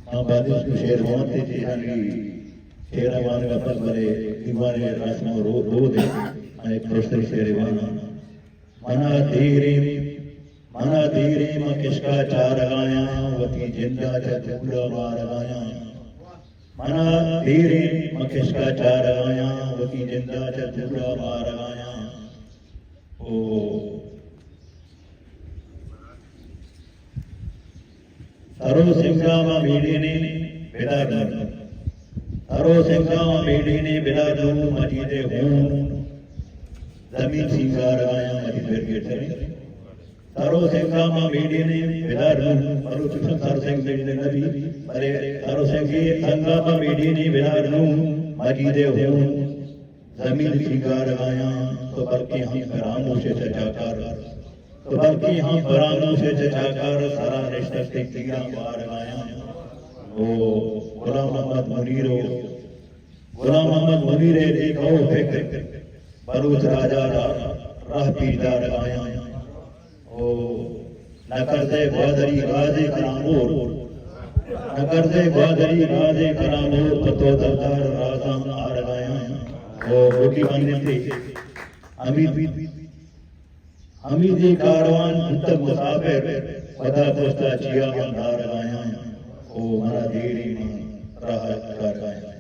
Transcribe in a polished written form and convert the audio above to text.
मां बादिश को शेर मोहते थी हनी शेर मान का पल भरे दीवाने रासमो रो दे अने प्रोस्तर शेर वाना मना धीरे मां किसका चार गाया वती जिंदा चूड़ा मार गाया मना धीरे मां किसका चार गाया वती जिंदा चूड़ा मार गाया ओ तरो सिंगामा मीडी ने बिदा डर तरो सिंगामा मीडी ने बिदा दो मजीदे हूं जमीन सिंगार आया मजी फिर के चले तारो सिंगामा मीडी ने बिदा डू तारो चुसन तारो सिंग ने नबी अरे तारो सिंगी संगामा मीडी ने बिदा डू मजीदे हूं जमीन सिंगार आया तो बल्कि हम फरामोश से चचाकर तो बल्कि हम फरामोश से चचाकर सारा रिश्ता से तीरा मार आया ओ गुलाम मोहम्मद मुनीर देखो फिक्र बलूच राजा राह पीरदार आया ओ नकरदे ग्वादरी राजे करामोर नकरदे ग्वादरी राजे करामोर पतो दरदार राजा आर आया ओ रोटी बनने थे अमीदी कारवान अंत मुसाफिर पता पोस्ता चिया अंधार आया ओ मरा देरी में राहत कर आया